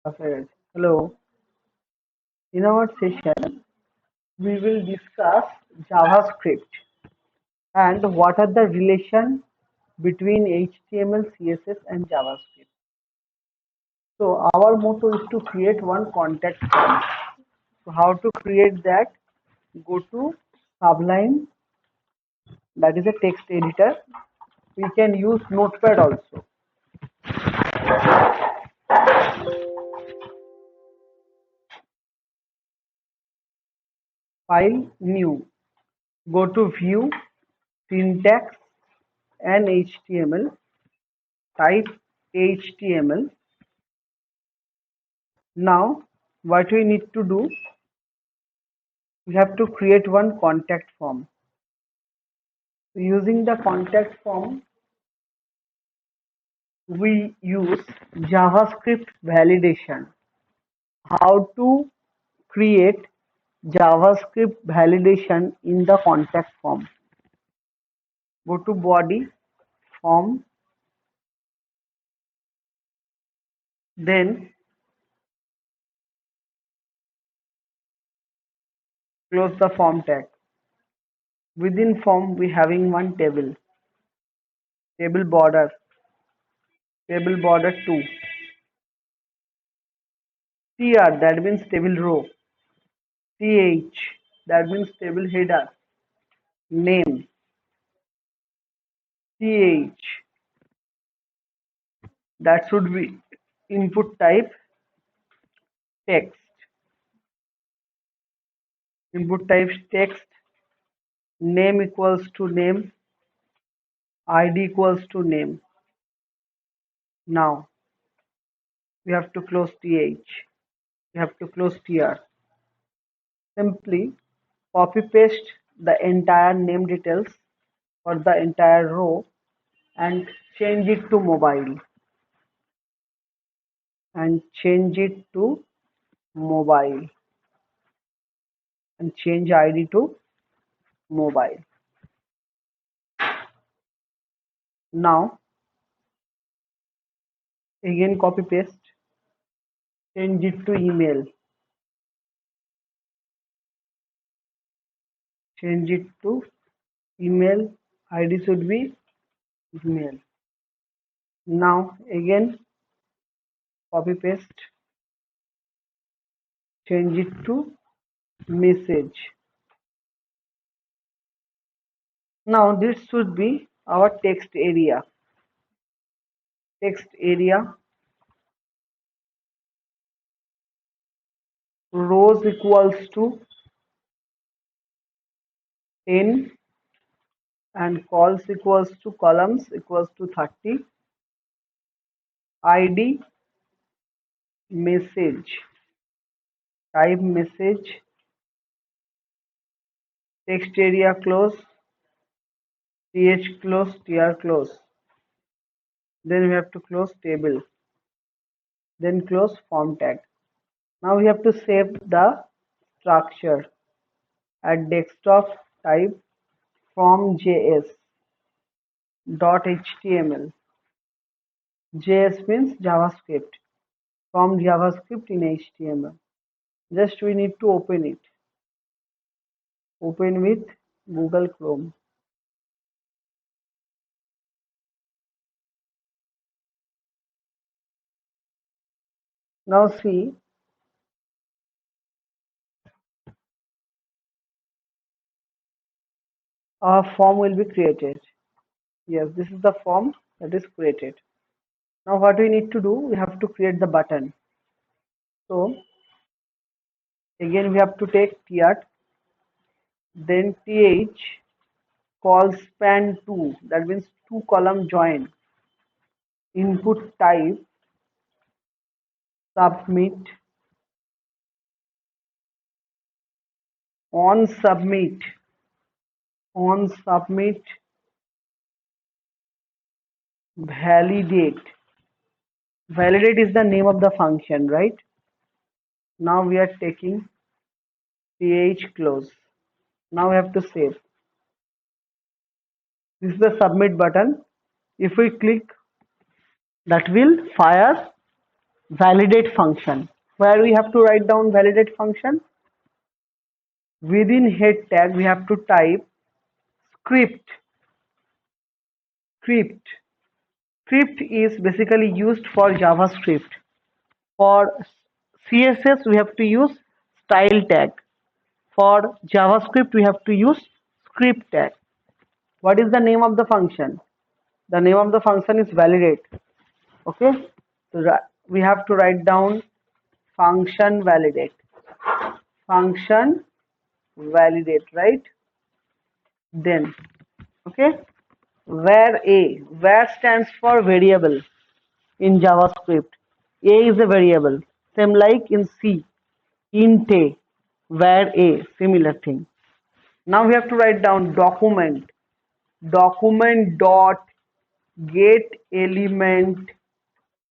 Okay. Hello. In our session, we will discuss JavaScript and what are the relation between HTML, CSS, and JavaScript. So our motto is to create one contact form. So how to create that? Go to Sublime, that is a text editor. We can use Notepad also. File, new. Go to View, Syntax, and HTML. Type HTML. Now, what we need to do, we have to create one contact form. Using the contact form, we use JavaScript validation. How to create JavaScript validation in the contact form? Go to body, form, then close the form tag. Within form, we having one table, table border 2. TR, that means table row. TH, that means table header. Name, TH, that should be input type text. Input type text. Name equals to name. ID equals to name. Now we have to close TH. We have to close TR. Simply copy paste the entire name details for the entire row and change it to mobile. And change it to mobile. And change ID to mobile. Now again copy paste, change it to email, change it to email, ID should be email. Now again copy paste, change it to message. Now this should be our text area. Text area, rows equals to 10 and calls equals to columns equals to 30. ID message, type message, text area close, th close, tr close. Then we have to close table, then close form tag. Now we have to save the structure. At desktop, type from JS .html. JS means JavaScript. From JavaScript in HTML. Just we need to open it. Open with Google Chrome. Now see, our form will be created. Yes, this is the form that is created. Now what we need to do, we have to create the button. So again we have to take tr, then th, call span 2, that means 2 column join. Input type submit, on submit validate. Validate is the name of the function, right? Now we are taking th close. Now we have to save. This is the submit button. If we click, that will fire validate function, where we have to write down validate function. Within head tag we have to type script. Script is basically used for JavaScript. For CSS we have to use style tag. For JavaScript we have to use script tag. What is the name of the function? The name of the function is validate. Okay, so we have to write down function validate. Function validate, right? Then, okay, where stands for variable in JavaScript. A is a variable, same like in C, int a, where a, similar thing. Now we have to write down document dot get element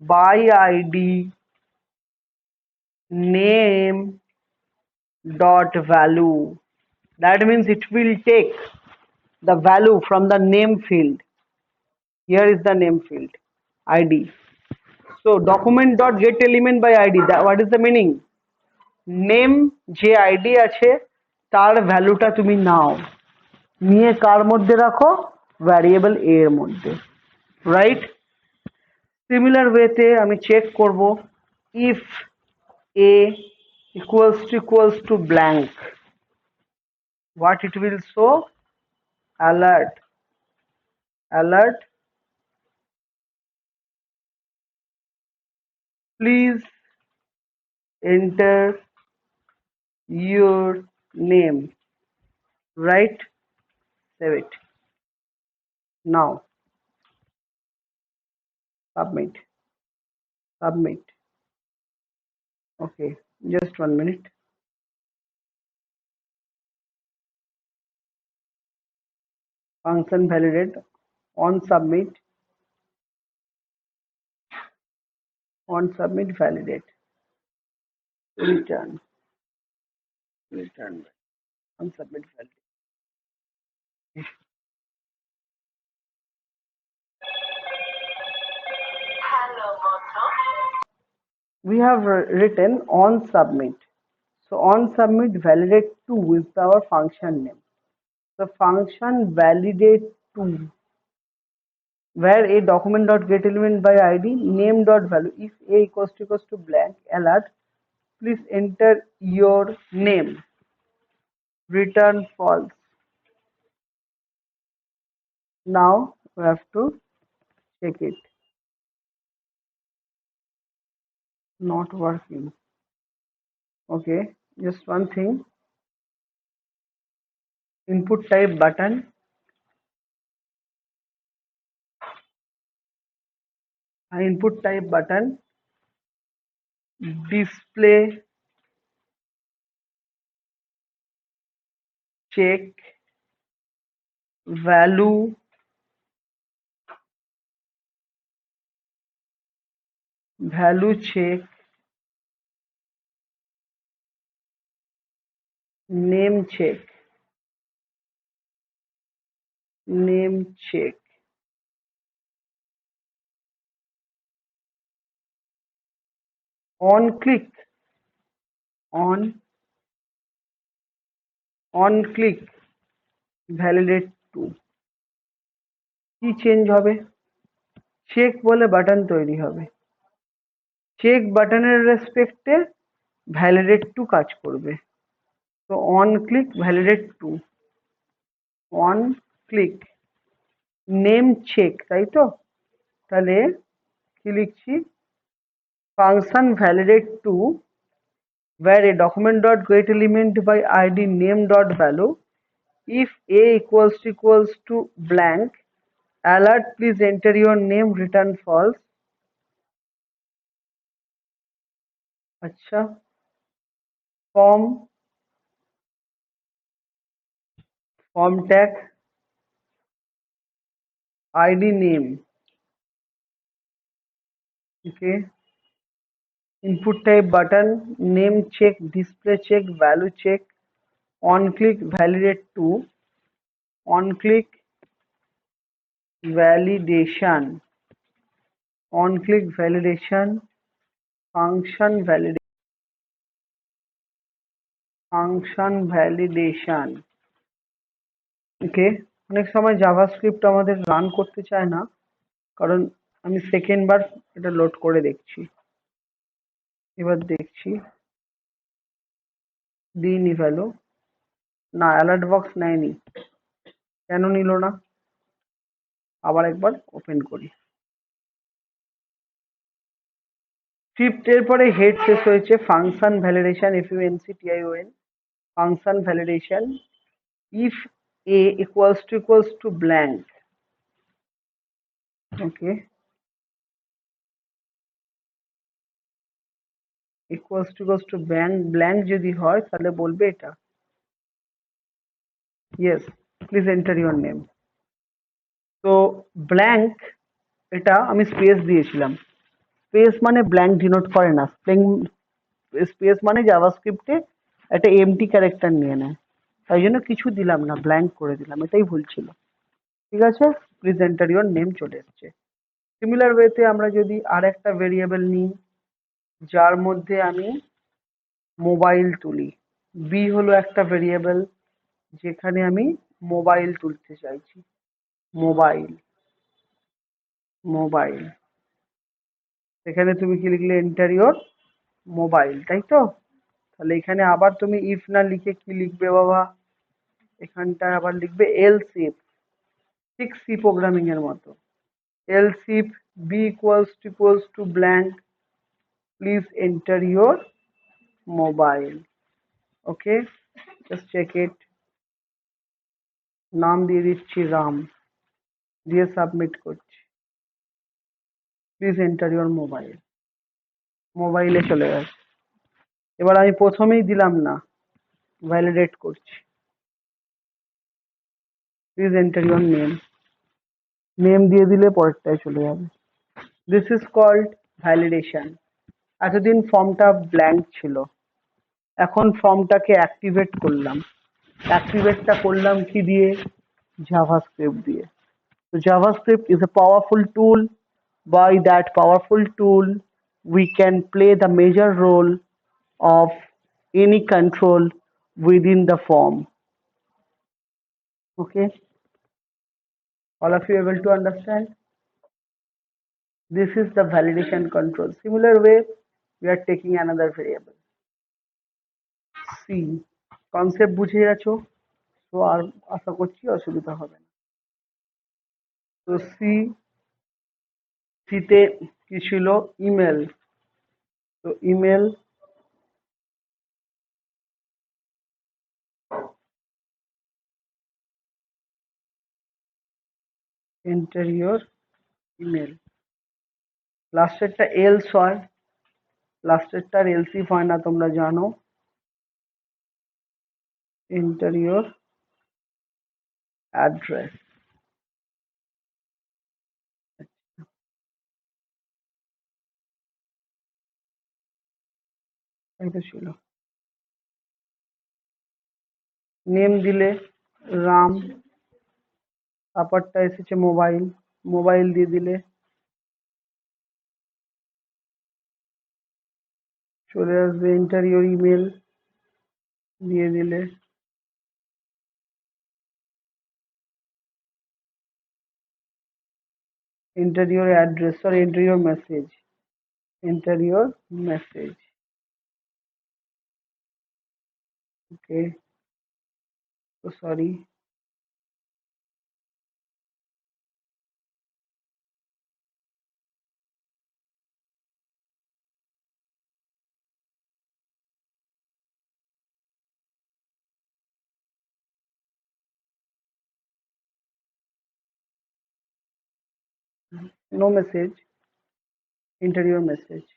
by id name dot value. That means it will take the value from the name field. Here is the name field id. So document dot get element by id, that what is the meaning? Name যে ID আছে তার ভ্যালুটা তুমি নাও, নিয়ে কার মধ্যে রাখো? Variable a এর মধ্যে, রাইট? সিমিলার ওয়েতে আমি চেক করব if a equals to blank, what it will show? Alert, please enter your name, right? Save it. Now submit. Okay, just 1 minute. Function validate. On submit validate. Return on submit validate. We have written on submit. So on submit validate to is our function name. The function validate to, where a document dot get element by id name dot value, if a equals to blank, alert, please enter your name, return false. Now we have to check it. Not working. Okay, just one thing. Input type button. Input type button. Display check value check name check on click validate to কি change হবে? Check বলে button তৈরি হবে, check বাটনের রেসপেক্টে validate two কাজ করবে। তো on click validate two, on click name check, তাই তো? তাহলে কি লিখছি? Function validate two where a document dot get element by id name dot value, if a equals to blank, alert, please enter your name, return false. अच्छा, form tag id name, okay, input type button, name check, display check, value check, on click validate to, on click validation, function validation. Okay, অনেক সময় JavaScript আমাদের run করতে চায় না, কারণ আমি second বার এটা লোড করে দেখছি। এবার দেখছি দিইনি ভ্যালু, না অ্যালার্ট বক্স নেয়নি। কেন নিল না? আবার একবার ওপেন করি। ফিফথ এর পরে হেড শেষ হয়েছে, function validation, FUNCTION, function validation if a equals to blank। Okay, equals to blank যদি হয় তাহলে বলবে এটা yes please enter your name। তো ব্ল্যাঙ্ক, এটা আমি স্পেস দিয়েছিলাম। স্পেস মানে ব্ল্যাঙ্ক ডিনোট করে না, স্পেস মানে জাভাস্ক্রিপ্টে একটা এমটি ক্যারেক্টার নিয়ে নেয়, তাই জন্য কিছু দিলাম না, ব্ল্যাঙ্ক করে দিলাম, এটাই ভুল ছিল। ঠিক আছে, প্লিজ এন্টার ইউর নেম চলে এসছে। সিমিলার ওয়েতে আমরা যদি আর একটা ভেরিয়েবল নিই যার মধ্যে আমি মোবাইল তুলি, বি হলো একটা ভেরিয়েবল যেখানে আমি মোবাইল তুলতে চাইছি, মোবাইল মোবাইল, এখানে তুমি কি লিখলে? এন্টার ইউর মোবাইল, তাই তো? তাহলে এখানে আবার তুমি ইফ না লিখে কি লিখবে বাবা? এখানটায় আবার লিখবে এলস ইফ, ঠিক সি প্রোগ্রামিং এর মতো। Else if B equals to blank, please enter your mobile. Okay, just check it. নাম দিয়ে দিচ্ছি রাম, দিয়ে সাবমিট করছি। প্লিজ এন্টার ইউর মোবাইল, মোবাইলে চলে গেছে। এবার আমি প্রথমেই দিলাম না, ভ্যালিডেট করছি। Please enter your name, name দিয়ে দিলে পরেরটায় চলে যাবে। This is called validation. এতদিন ফর্মটা ব্ল্যাঙ্ক ছিল, এখন ফর্মটাকে অ্যাক্টিভেট করলাম। অ্যাক্টিভেটটা করলাম কি দিয়ে? জাভাস্ক্রিপ্ট দিয়ে। So JavaScript is a powerful tool. By that powerful tool, we can play the major role of any control within the form. Okay, all of you able to understand? This is the validation control. Similar way, we are taking another variable C. Concept বুঝে গেছো? তো আর আশা করছি অসুবিধা হবে না। তো সিতে কি ছিল? ইমেল। তো ইমেল, এন্টার ইউর ইমেল। লাস্টেরটা এলস হয়, লাস্টেরটা এলস ইফ হয় না, তোমরা জানো। Enter your address. এই তো ছিল। নেম দিলে রাম, তারপরটা এসেছে মোবাইল, মোবাইল দিয়ে দিলে চলে আসবে এন্টার ইউর ইমেল, দিয়ে দিলে enter your address or enter your message, enter your message। Okay, so sorry, no message, enter your message,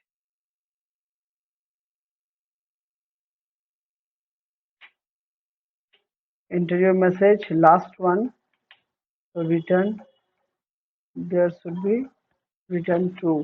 enter your message, last one, so return, there should be return true।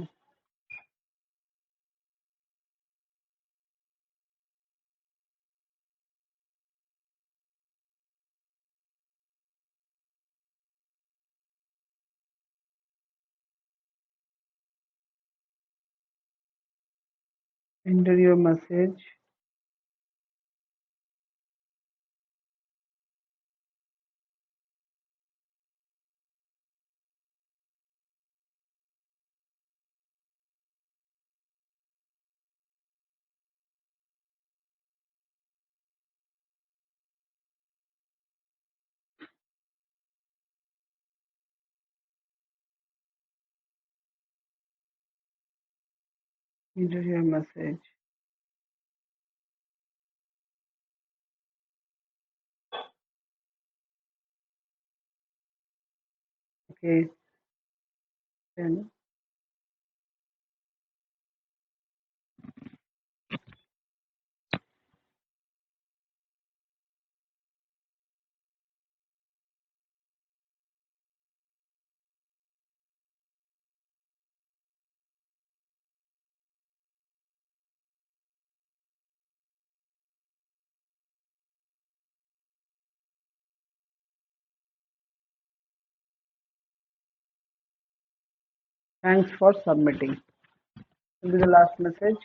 enter your message. Enter your message. Okay, then thanks for submitting. Will be the last message.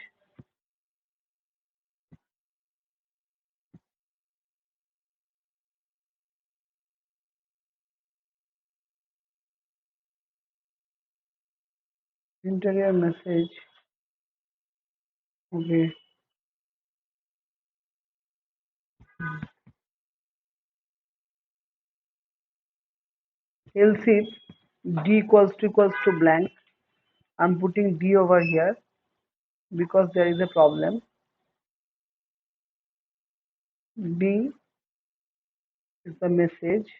Enter your message. Okay. Else if d equals to blank, I'm putting d over here because there is a problem. D is the message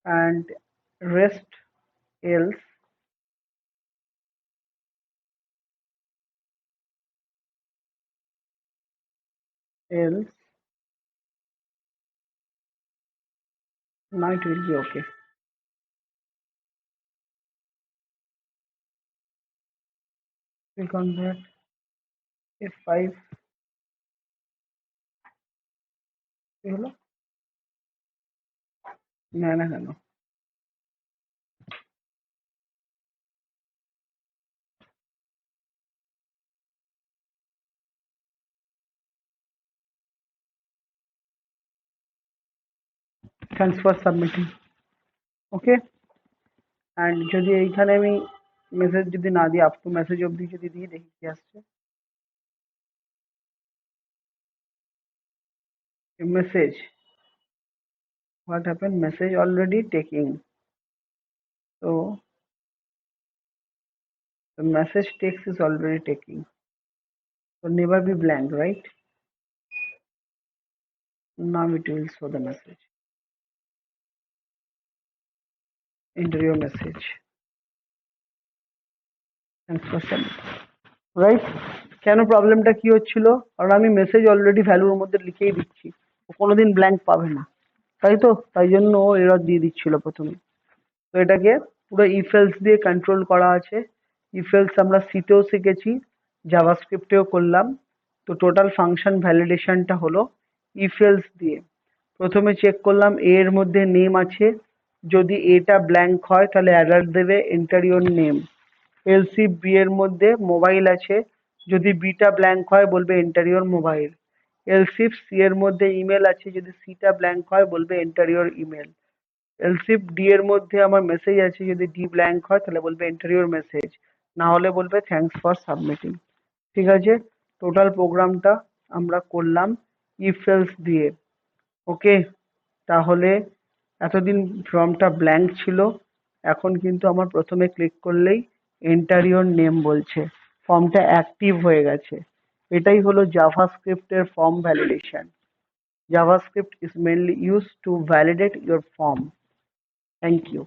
and rest else else now it will be okay. Click on that. F5 কি হলো না কেন thanks for submitting. Okay, and যদি এইখানে আমি message যদি না দিই আপ টু মেসেজ অবধি যদি দিই দেখি কি আসছে message. What happened? Message already taking. So the message text is already taking. So never be blank, right? Now it will show the message. Enter your message. Thanks for sending. Right? কেন প্রবলেমটা কি হচ্ছিল? কারণ আমি message already ভ্যালুর মধ্যে লিখেই দিচ্ছি, ও কোনোদিন ব্ল্যাঙ্ক পাবে না, তাই তো? তাই জন্য ও এরর দিয়ে দিচ্ছিল প্রথমে। তো এটাকে পুরো ইফ এলস দিয়ে কন্ট্রোল করা আছে। ইফ এলস আমরা সিতেও শিখেছি, জাভাস্ক্রিপ্টেও করলাম। তো টোটাল ফাংশন ভ্যালিডেশনটা হলো ইফ এলস দিয়ে। প্রথমে চেক করলাম এ এর মধ্যে নেম আছে, যদি এটা ব্ল্যাঙ্ক হয় তাহলে অ্যালার্ট দেবে enter your name. Else if B এর মধ্যে মোবাইল আছে, যদি বিটা ব্ল্যাঙ্ক হয় বলবে enter your mobile. Else if C এর মধ্যে ইমেল আছে, যদি সিটা ব্ল্যাঙ্ক হয় বলবে enter your email. Else if D এর মধ্যে আমার মেসেজ আছে, যদি ডি ব্ল্যাঙ্ক হয় তাহলে বলবে এন্টার ইওর মেসেজ, না হলে বলবে থ্যাঙ্কস ফর সাবমিটিং। ঠিক আছে, টোটাল প্রোগ্রামটা আমরা করলাম ইফ এলস দিয়ে। ওকে, তাহলে এতদিন ফর্মটা ব্ল্যাঙ্ক ছিল, এখন কিন্তু আমার প্রথমে ক্লিক করলেই এন্টার ইওর নেম বলছে, ফর্মটা অ্যাক্টিভ হয়ে গেছে। এটাই হলো জাভাস্ক্রিপ্টের form validation. JavaScript is mainly used to validate your form. Thank you.